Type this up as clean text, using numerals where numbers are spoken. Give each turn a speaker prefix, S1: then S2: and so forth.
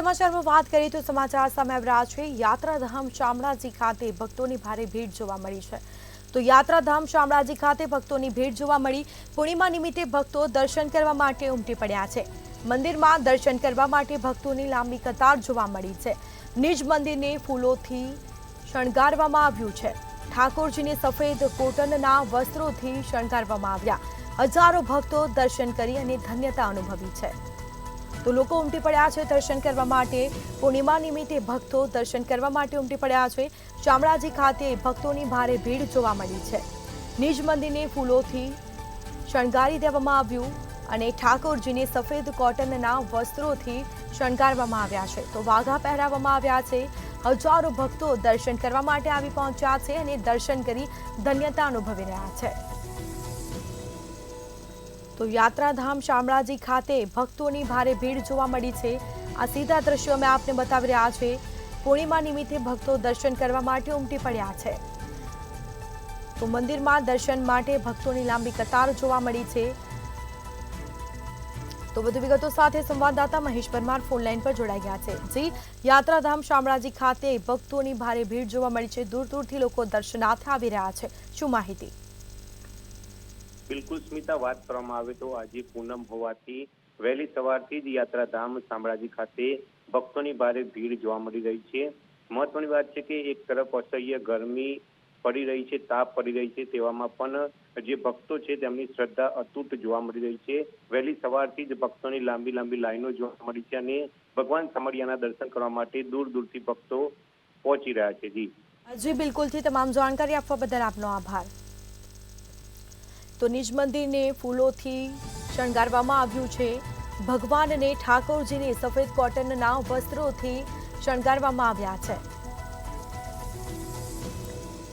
S1: સમાચારમાં વાત કરીએ તો સમાચાર સામે આવી રહ્યા છે। યાત્રાધામ શામળાજી ખાતે ભક્તોની ભારે ભીડ જોવા મળી છે। તો યાત્રાધામ શામળાજી ખાતે ભક્તોની ભીડ જોવા મળી। પૂર્ણિમા નિમિત્તે ભક્તો દર્શન કરવા માટે ઉમટી પડ્યા છે। મંદિરમાં દર્શન કરવા માટે ભક્તોની લાંબી કતાર જોવા મળી છે। નિજ મંદિરને ફૂલોથી શણગારવામાં આવ્યું છે। ઠાકોરજીને સફેદ કોટનના વસ્ત્રોથી શણગારવામાં આવ્યા। હજારો ભક્તો દર્શન કરી અને ધન્યતા અનુભવી છે। તો લોકો ઉમટી પડ્યા છે દર્શન કરવા માટે। પૂર્ણિમા નિમિત્તે ભક્તો દર્શન કરવા માટે ઉમટી પડ્યા છે। શામળાજી ખાતે ભક્તોની ભારે ભીડ જોવા મળી છે। નિજ મંદિરને ફૂલોથી શણગારી દેવામાં આવ્યું અને ઠાકોરજીને સફેદ કોટનના વસ્ત્રોથી શણગારવામાં આવ્યા છે। તો વાઘા પહેરાવવામાં આવ્યા છે। હજારો ભક્તો દર્શન કરવા માટે આવી પહોંચ્યા છે અને દર્શન કરી ધન્યતા અનુભવી રહ્યા છે। તો યાત્રાધામ શામળાજી ખાતે ભક્તોની ભારે ભીડ જોવા મળી છે। આ સીધા દ્રશ્યો અમે આપને બતાવી રહ્યા છે। પૂર્ણિમા નિમિત્તે ભક્તો દર્શન કરવા માટે ઉમટી પડ્યા છે। તો મંદિરમાં દર્શન માટે ભક્તોની લાંબી કતાર જોવા મળી છે। તો વધુ વિગતો સાથે સંવાદદાતા મહેશ પરમાર ફોન લાઈન પર જોડાઈ ગયા છે। જી, યાત્રાધામ શામળાજી ખાતે ભક્તોની ભારે ભીડ જોવા મળી છે। દૂર દૂરથી લોકો દર્શનાર્થે આવી રહ્યા છે। શું માહિતી?
S2: બિલકુલ સ્મિતા, વાત કરવામાં આવે તો આજે પૂનમ હોવાથી વહેલી સવારથી જ યાત્રાધામ શામળાજી ખાતે ભક્તોની ભારે ભીડ જોવા મળી રહી છે। મહત્વની વાત છે કે એક તરફ અસહ્ય ગરમી પડી રહી છે, તાપ પડી રહી છે, તેવામાં પણ જે ભક્તો છે તેમની શ્રદ્ધા અતૂટ જોવા મળી રહી છે। વહેલી સવારથી જ ભક્તોની લાંબી લાંબી લાઈનો જોવા મળી છે અને ભગવાન સમળિયાના દર્શન કરવા માટે દૂર દૂરથી ભક્તો પહોંચી રહ્યા છે।
S1: જી બિલકુલથી તમામ જાણકારી આપવા બદલ આપનો આભાર। તો નિજ મંદિરને ફૂલોથી શણગારવામાં આવ્યું છે। ભગવાનને ઠાકોરજીને સફેદ કોટનના વસ્ત્રોથી શણગારવામાં આવ્યા છે।